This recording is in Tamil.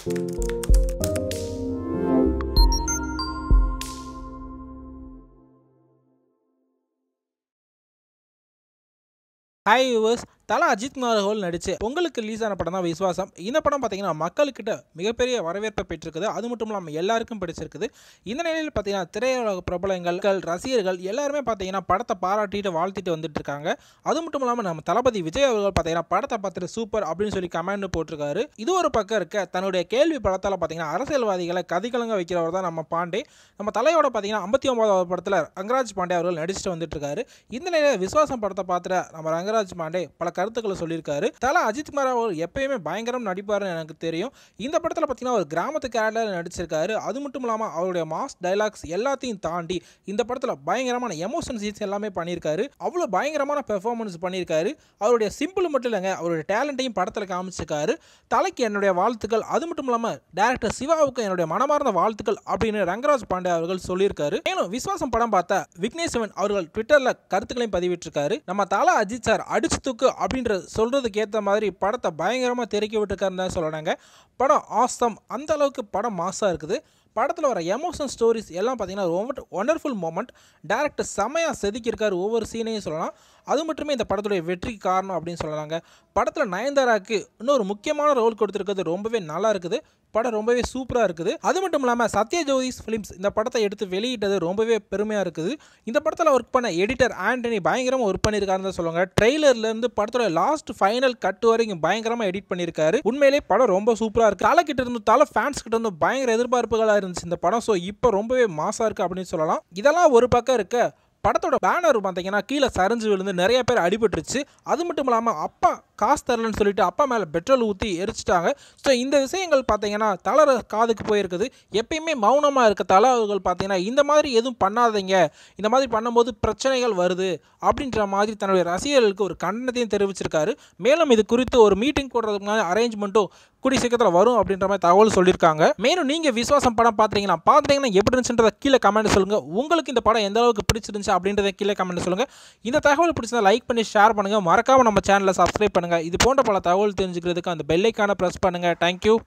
ஹாய் வியூவர்ஸ், தல அஜித் குமார் அவர்கள் நடிச்சு உங்களுக்கு ரிலீஸ் ஆன படம் தான் விஸ்வாசம். இந்த படம் பார்த்தீங்கன்னா மக்கள்கிட்ட மிகப்பெரிய வரவேற்பை பெற்றிருக்குது. அது மட்டும் இல்லாமல் எல்லாருக்கும் பிடிச்சிருக்குது. இந்த நிலையில் பார்த்தீங்கன்னா திரையுலக பிரபலங்கள், ரசிகர்கள் எல்லாருமே பார்த்தீங்கன்னா படத்தை பாராட்டிட்டு வாழ்த்திட்டு வந்துட்டு இருக்காங்க. அது மட்டும் இல்லாமல் நம்ம தளபதி விஜய் அவர்கள் பார்த்தீங்கன்னா படத்தை பார்த்துட்டு சூப்பர் அப்படின்னு சொல்லி கமெண்ட் போட்டிருக்காரு. இது ஒரு பக்கம் இருக்க, தன்னுடைய கேள்வி படத்தால் பார்த்தீங்கன்னா அரசியல்வாதிகளை கதிகலங்க வைக்கிறவர் தான் நம்ம பாண்டே. நம்ம தலையோட பார்த்தீங்கன்னா 59வது படத்தில் ரங்கராஜ் பாண்டே அவர்கள் நடிச்சுட்டு வந்துட்டு இருக்காரு. இந்த நிலையில் விஸ்வாசம் படத்தை பார்த்துட்டு நம்ம ரங்கராஜ் பாண்டே பல கருத்துக்களை சொல்லியிருக்காரு. தல அஜித் குமார் அவர் எப்பயுமே பயங்கரம் நடிப்பாருன்னு எனக்கு தெரியும். இந்த படத்தில் பார்த்தீங்கன்னா ஒரு கிராமத்து கேரக்டர் நடிச்சிருக்காரு. அது மட்டும் இல்லாமல் அவருடைய மாஸ் டைலாக்ஸ் எல்லாத்தையும் தாண்டி இந்த படத்தில் பயங்கரமான எமோஷன் சீன்ஸ் எல்லாமே பண்ணியிருக்காரு. அவ்வளோ பயங்கரமான பெர்ஃபார்மன்ஸ் பண்ணியிருக்காரு. அவருடைய சிம்பிள் மட்டும் இல்லைங்க, அவருடைய டேலண்ட்டையும் படத்தில் காமிச்சிருக்காரு. தலைக்கு என்னுடைய வாழ்த்துக்கள். அது மட்டும் இல்லாமல் டேரக்டர் சிவாவுக்கு என்னுடைய மனமார்ந்த வாழ்த்துக்கள் அப்படின்னு ரங்கராஜ் பாண்டே அவர்கள் சொல்லியிருக்காரு. மேலும் விஸ்வாசம் படம் பார்த்த விக்னேஷ் சிவன் அவர்கள் ட்விட்டரில் கருத்துக்களையும் பதிவிட்டிருக்காரு. நம்ம தல அஜித் சார் அடிச்சு தூக்கு அப்படின்ற சொல்றதுக்கு ஏற்ற மாதிரி படத்தை பயங்கரமாக தெறிக்க விட்டுருக்காருன்னு தான் சொல்லணுங்க. படம் ஆசம், அந்த அளவுக்கு படம் மாசாக இருக்குது. படத்தில் வர எமோஷனல் ஸ்டோரிஸ் எல்லாம் பார்த்தீங்கன்னா ரொம்ப ஒண்டர்ஃபுல் மூமெண்ட். டேரக்டர் செமையாக செதுக்கியிருக்காரு, ஒவ்வொரு சீனையும் சொல்லலாம். அது மட்டுமே இந்த படத்துடைய வெற்றிக்கு காரணம் அப்படின்னு சொல்லலாங்க. படத்தில் நயன்தாராக்கு இன்னொரு முக்கியமான ரோல் கொடுத்துருக்கிறது ரொம்பவே நல்லா இருக்குது. படம் ரொம்பவே சூப்பராக இருக்குது. அது மட்டும் இல்லாமல் சத்யஜோதிஸ் ஃபிலிம்ஸ் இந்த படத்தை எடுத்து வெளியிட்டது ரொம்பவே பெருமையாக இருக்குது. இந்த படத்தில் ஒர்க் பண்ண எடிட்டர் ஆண்டனி பயங்கரமாக ஒர்க் பண்ணியிருக்காருன்னு தான் சொல்லுவாங்க. ட்ரெய்லர்லேருந்து படத்தோட லாஸ்ட் ஃபைனல் கட் வரைக்கும் பயங்கரமாக எடிட் பண்ணியிருக்காரு. உண்மையிலே படம் ரொம்ப சூப்பராக இருக்குது. தலை கிட்ட இருந்து தலை ஃபேன்ஸ் கிட்ட இருந்து பயங்கர எதிர்பார்ப்புகளாக இருந்துச்சு இந்த படம். ஸோ இப்போ ரொம்பவே மாசாக இருக்குது அப்படின்னு சொல்லலாம். இதெல்லாம் ஒரு பக்கம் இருக்க, படத்தோட பேனர் பார்த்தீங்கன்னா கீழே சரிஞ்சு விழுந்து நிறைய பேர் அடிபட்டுருச்சு. அது மட்டும் இல்லாமல் அப்பா காசு தரலன்னு சொல்லிட்டு அப்பா மேலே பெட்ரோல் ஊற்றி எரிச்சிட்டாங்க. ஸோ இந்த விஷயங்கள் பார்த்தீங்கன்னா தலை காதுக்கு போயிருக்குது. எப்பயுமே மௌனமாக இருக்க தலை அவர்கள் பார்த்தீங்கன்னா இந்த மாதிரி எதுவும் பண்ணாதீங்க, இந்த மாதிரி பண்ணும்போது பிரச்சனைகள் வருது அப்படின்ற மாதிரி தன்னுடைய ரசிகர்களுக்கு ஒரு கண்டனத்தையும் தெரிவிச்சிருக்காரு. மேலும் இது குறித்து ஒரு மீட்டிங் போடுறதுக்கான அரேஞ்ச்மெண்ட்டும் கூடிய சீக்கிரத்தில் வரும் அப்படின்ற மாதிரி தகவல் சொல்லியிருக்காங்க. மேலும் நீங்கள் விஸ்வாசம் படம் பார்த்துட்டீங்கன்னா எப்படி இருந்துச்சுன்றதை கீழே கமெண்ட் சொல்லுங்கள். உங்களுக்கு இந்த படம் எந்த அளவுக்கு பிடிச்சிருந்துச்சு அப்படின்றத கீழே கமெண்ட் சொல்லுங்கள். இந்த தகவல் பிடிச்சதா லைக் பண்ணி ஷேர் பண்ணுங்கள். மறக்காமல் நம்ம சேனலை சப்ஸ்கிரைப் பண்ணுங்கள். இது போன்ற பல தகவல் தெரிஞ்சுக்கிறதுக்கு அந்த பெல் ஐகானை ப்ரெஸ் பண்ணுங்கள். தேங்க்யூ.